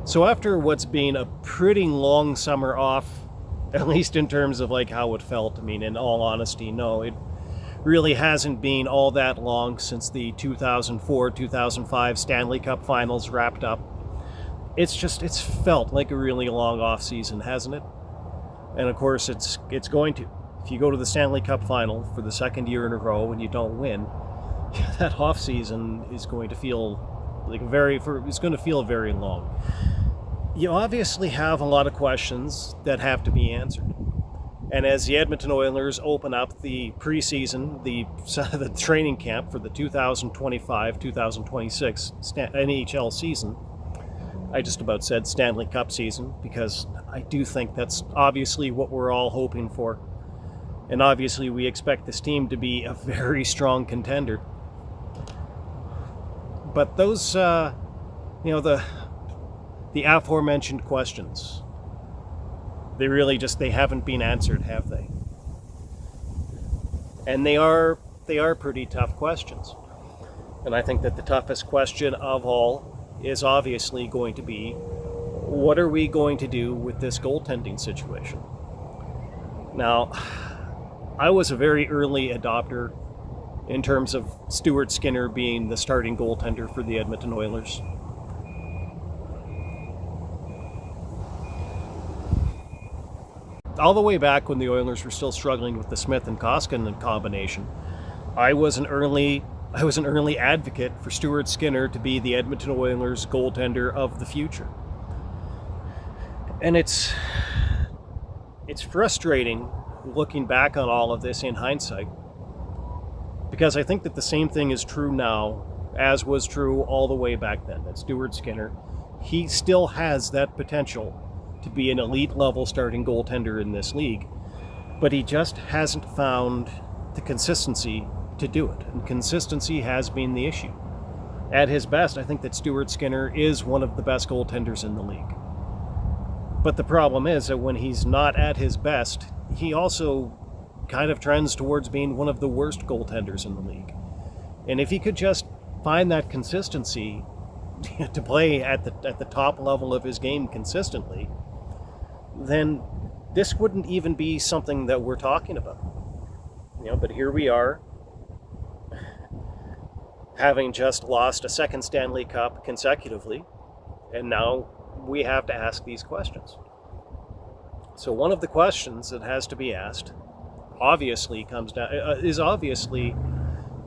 So after what's been a pretty long summer off, at least in terms of like how it felt, I mean, in all honesty, no, it really hasn't been all that long since the 2004-2005 Stanley Cup Finals wrapped up. It's felt like a really long off season, hasn't it? And of course, it's going to. If you go to the Stanley Cup Final for the second year in a row and you don't win, that off season is going to feel it's going to feel very long. You obviously have a lot of questions that have to be answered. And as the Edmonton Oilers open up the preseason, the training camp for the 2025-2026 NHL season, I just about said Stanley Cup season because I do think that's obviously what we're all hoping for. And obviously we expect this team to be a very strong contender. But those, the aforementioned questions, they haven't been answered, have they? And they are pretty tough questions. And I think that the toughest question of all is obviously going to be, what are we going to do with this goaltending situation? Now, I was a very early adopter in terms of Stuart Skinner being the starting goaltender for the Edmonton Oilers. All the way back when the Oilers were still struggling with the Smith and Koskinen combination, I was an early advocate for Stuart Skinner to be the Edmonton Oilers goaltender of the future. And it's frustrating looking back on all of this in hindsight, because I think that the same thing is true now as was true all the way back then. That Stuart Skinner, he still has that potential to be an elite level starting goaltender in this league, but he just hasn't found the consistency to do it. And consistency has been the issue. At his best, I think that Stuart Skinner is one of the best goaltenders in the league. But the problem is that when he's not at his best, he also kind of trends towards being one of the worst goaltenders in the league. And if he could just find that consistency to play at the top level of his game consistently, then this wouldn't even be something that we're talking about. But here we are, having just lost a second Stanley Cup consecutively, and now we have to ask these questions. So one of the questions that has to be asked obviously is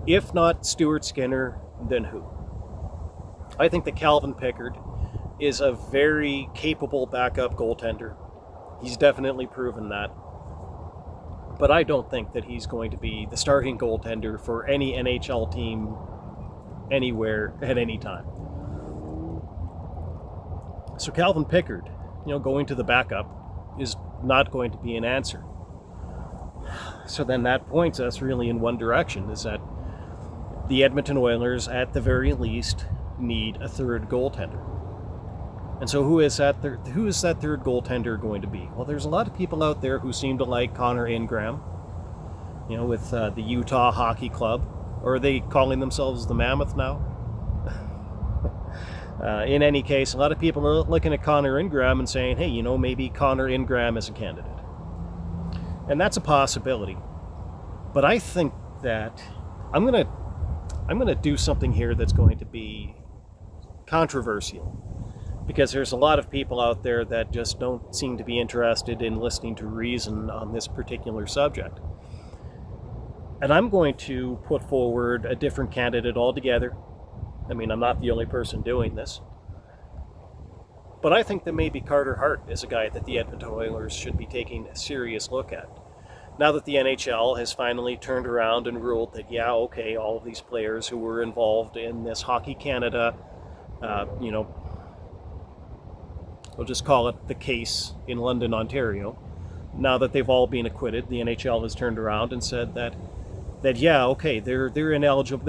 if not Stuart Skinner, then who? I think that Calvin Pickard is a very capable backup goaltender. He's definitely proven that. But I don't think that he's going to be the starting goaltender for any NHL team anywhere at any time. So Calvin Pickard, going to the backup is not going to be an answer. So then that points us really in one direction, is that the Edmonton Oilers, at the very least, need a third goaltender. And so who is that third goaltender going to be? Well, there's a lot of people out there who seem to like Connor Ingram, with the Utah Hockey Club. Or are they calling themselves the Mammoth now? In any case, a lot of people are looking at Connor Ingram and saying, hey, maybe Connor Ingram is a candidate. And that's a possibility. But I think that I'm going to do something here that's going to be controversial, because there's a lot of people out there that just don't seem to be interested in listening to reason on this particular subject. And I'm going to put forward a different candidate altogether. I mean, I'm not the only person doing this. But I think that maybe Carter Hart is a guy that the Edmonton Oilers should be taking a serious look at. Now that the NHL has finally turned around and ruled that, all of these players who were involved in this Hockey Canada, we'll just call it the case in London, Ontario. Now that they've all been acquitted, the NHL has turned around and said that they're ineligible.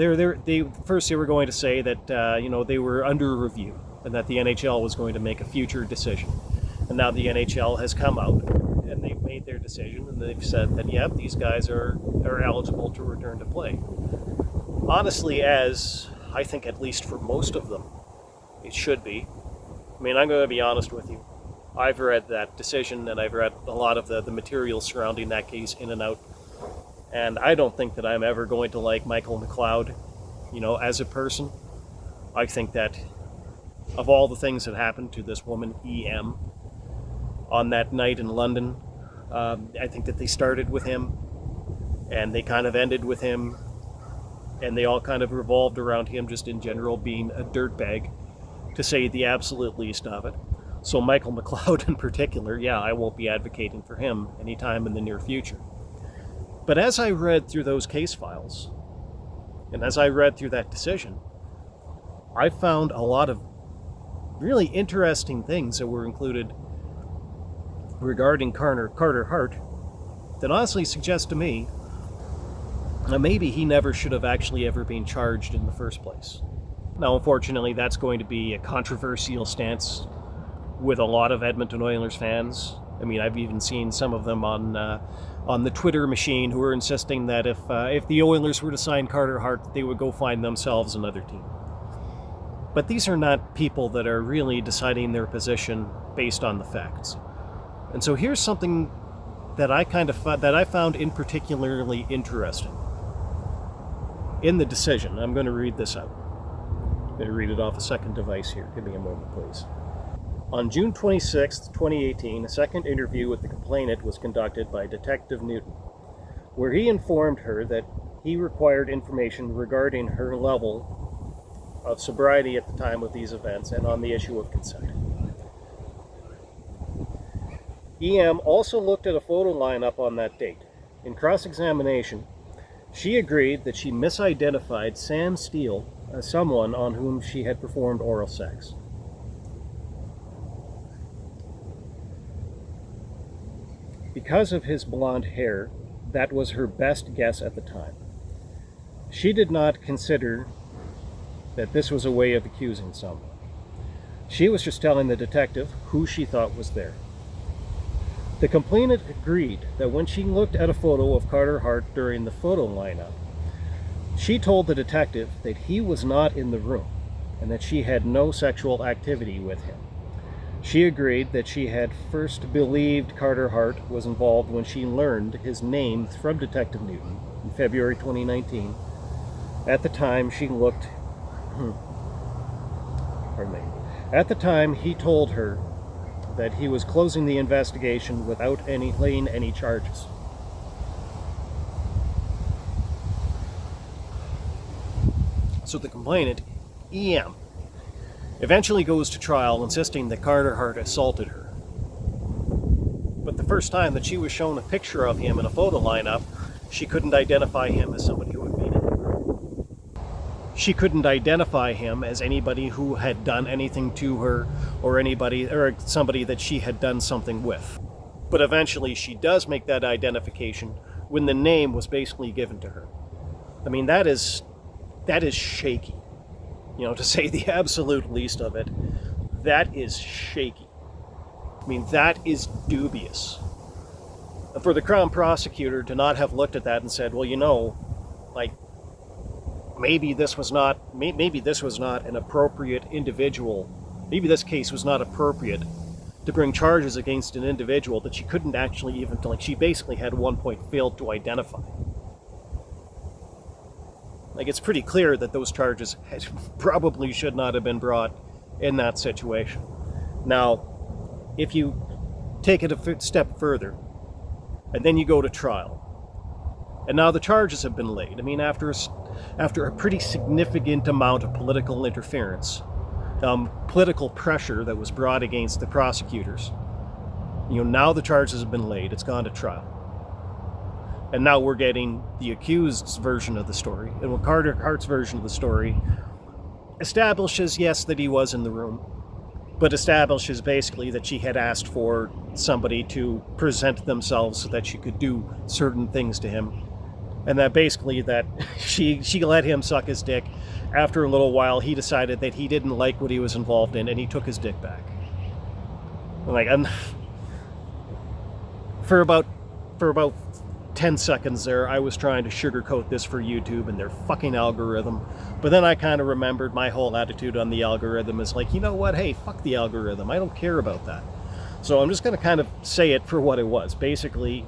First they were going to say that they were under review and that the NHL was going to make a future decision. And now the NHL has come out and they've made their decision and they've said that these guys are eligible to return to play. Honestly, as I think at least for most of them, it should be. I mean, I'm going to be honest with you. I've read that decision, and I've read a lot of the material surrounding that case in and out. And I don't think that I'm ever going to like Michael McLeod, as a person. I think that of all the things that happened to this woman, EM, on that night in London, I think that they started with him, and they kind of ended with him, and they all kind of revolved around him just in general being a dirtbag, to say the absolute least of it. So Michael McLeod in particular, I won't be advocating for him anytime in the near future. But as I read through those case files, and as I read through that decision, I found a lot of really interesting things that were included regarding Carter Hart that honestly suggest to me that maybe he never should have actually ever been charged in the first place. Now, unfortunately, that's going to be a controversial stance with a lot of Edmonton Oilers fans. I mean, I've even seen some of them on the Twitter machine who are insisting that if the Oilers were to sign Carter Hart, they would go find themselves another team. But these are not people that are really deciding their position based on the facts. And so here's something that I found in particularly interesting in the decision. I'm going to read this out. I'm going to read it off a second device here. Give me a moment, please. On June 26, 2018, a second interview with the complainant was conducted by Detective Newton, where he informed her that he required information regarding her level of sobriety at the time of these events and on the issue of consent. EM also looked at a photo lineup on that date. In cross-examination, she agreed that she misidentified Sam Steele as someone on whom she had performed oral sex. Because of his blonde hair, that was her best guess at the time. She did not consider that this was a way of accusing someone. She was just telling the detective who she thought was there. The complainant agreed that when she looked at a photo of Carter Hart during the photo lineup, she told the detective that he was not in the room and that she had no sexual activity with him. She agreed that she had first believed Carter Hart was involved when she learned his name from Detective Newton in February 2019. At the time, At the time, he told her that he was closing the investigation without laying any charges. So the complainant, EM, eventually goes to trial insisting that Carter Hart assaulted her. But the first time that she was shown a picture of him in a photo lineup, she couldn't identify him as somebody who had been in the room. She couldn't identify him as anybody who had done anything to her or somebody that she had done something with. But eventually she does make that identification when the name was basically given to her. I mean, that is shaky. To say the absolute least of it, that is shaky. I mean, that is dubious. And for the Crown prosecutor to not have looked at that and said, well, maybe this was not an appropriate individual. Maybe this case was not appropriate to bring charges against an individual that she couldn't actually even, she basically had at one point failed to identify. It's pretty clear that those charges probably should not have been brought in that situation. Now, if you take it a step further, and then you go to trial, and now the charges have been laid. I mean, after a pretty significant amount of political interference, political pressure that was brought against the prosecutors, now the charges have been laid. It's gone to trial. And now we're getting the accused's version of the story. And when Carter Hart's version of the story establishes, yes, that he was in the room, but establishes basically that she had asked for somebody to present themselves so that she could do certain things to him. And that basically that she let him suck his dick. After a little while, he decided that he didn't like what he was involved in, and he took his dick back. For about 10 seconds there, I was trying to sugarcoat this for YouTube and their fucking algorithm But then I kind of remembered my whole attitude on the algorithm is like, you know what? Hey, fuck the algorithm. I don't care about that. So I'm just going to kind of say it for what it was. Basically,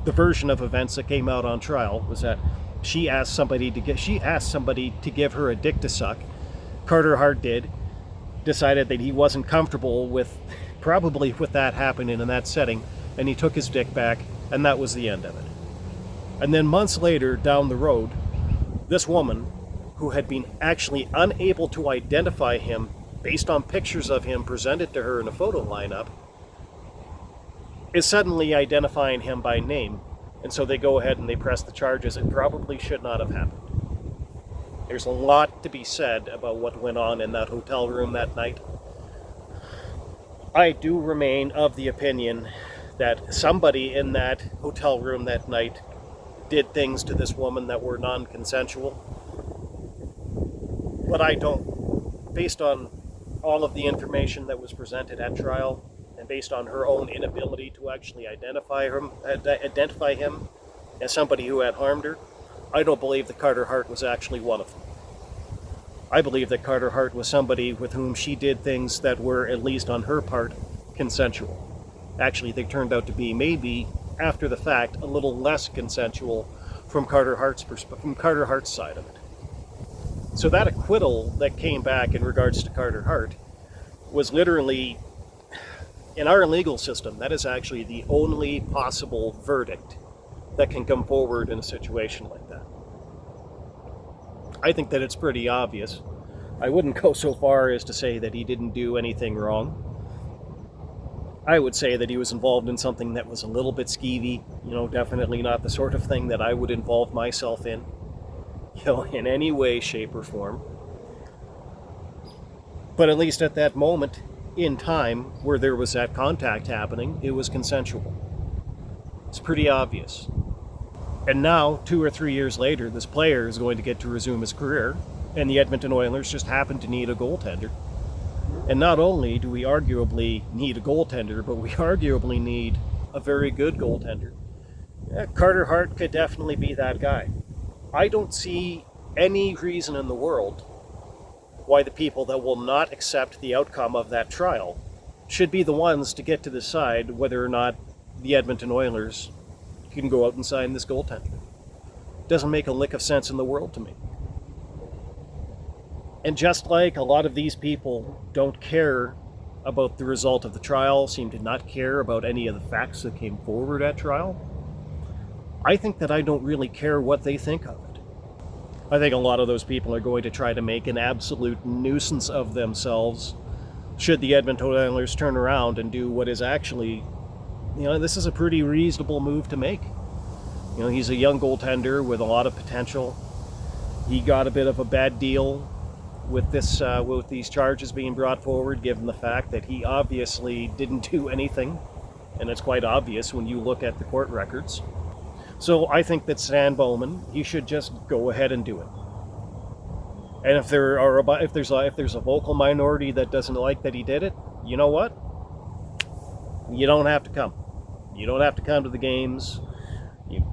the version of events that came out on trial was that she asked somebody to give her a dick to suck. Carter Hart decided that he wasn't comfortable with that happening in that setting, and he took his dick back, and that was the end of it. And then months later, down the road, this woman, who had been actually unable to identify him based on pictures of him presented to her in a photo lineup, is suddenly identifying him by name. And so they go ahead and they press the charges. It probably should not have happened. There's a lot to be said about what went on in that hotel room that night. I do remain of the opinion that somebody in that hotel room that night did things to this woman that were non-consensual. But I don't, based on all of the information that was presented at trial, and based on her own inability to actually identify him as somebody who had harmed her, I don't believe that Carter Hart was actually one of them. I believe that Carter Hart was somebody with whom she did things that were, at least on her part, consensual. Actually, they turned out to be, maybe after the fact, a little less consensual from Carter Hart's side of it. So that acquittal that came back in regards to Carter Hart was literally, in our legal system, that is actually the only possible verdict that can come forward in a situation like that. I think that it's pretty obvious. I wouldn't go so far as to say that he didn't do anything wrong. I would say that he was involved in something that was a little bit skeevy, definitely not the sort of thing that I would involve myself in, in any way, shape, or form. But at least at that moment in time where there was that contact happening, it was consensual. It's pretty obvious. And now, 2 or 3 years later, this player is going to get to resume his career, and the Edmonton Oilers just happen to need a goaltender. And not only do we arguably need a goaltender, but we arguably need a very good goaltender. Carter Hart could definitely be that guy. I don't see any reason in the world why the people that will not accept the outcome of that trial should be the ones to get to decide whether or not the Edmonton Oilers can go out and sign this goaltender. Doesn't make a lick of sense in the world to me. And just like a lot of these people don't care about the result of the trial, seem to not care about any of the facts that came forward at trial, I think that I don't really care what they think of it. I think a lot of those people are going to try to make an absolute nuisance of themselves should the Edmonton Oilers turn around and do what is actually, this is a pretty reasonable move to make. He's a young goaltender with a lot of potential. He got a bit of a bad deal with these charges being brought forward, given the fact that he obviously didn't do anything, and it's quite obvious when you look at the court records. So I think that Stan Bowman, he should just go ahead and do it. And if there's a vocal minority that doesn't like that he did it, you know what? You don't have to come. You don't have to come to the games. You're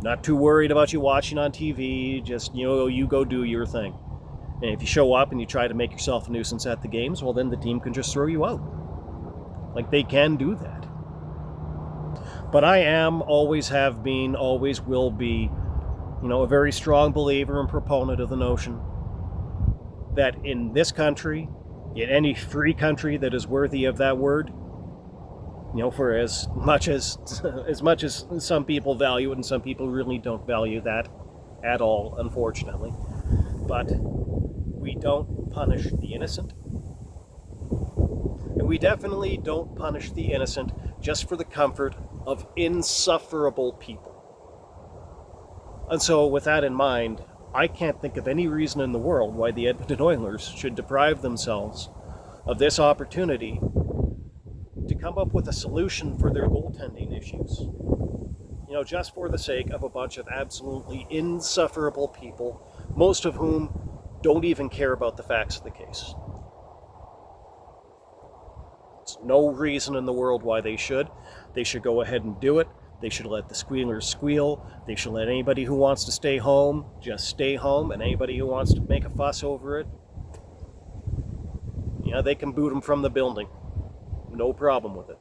not too worried about you watching on TV. Just you go do your thing. And if you show up and you try to make yourself a nuisance at the games, well, then the team can just throw you out. Like, they can do that. But I am, always have been, always will be, a very strong believer and proponent of the notion that in this country, in any free country that is worthy of that word, for as much as some people value it, and some people really don't value that at all, unfortunately. But we don't punish the innocent. And we definitely don't punish the innocent just for the comfort of insufferable people. And so with that in mind, I can't think of any reason in the world why the Edmonton Oilers should deprive themselves of this opportunity to come up with a solution for their goaltending issues. Just for the sake of a bunch of absolutely insufferable people, most of whom don't even care about the facts of the case. There's no reason in the world why they should. They should go ahead and do it. They should let the squealers squeal. They should let anybody who wants to stay home just stay home, and anybody who wants to make a fuss over it, they can boot them from the building. No problem with it.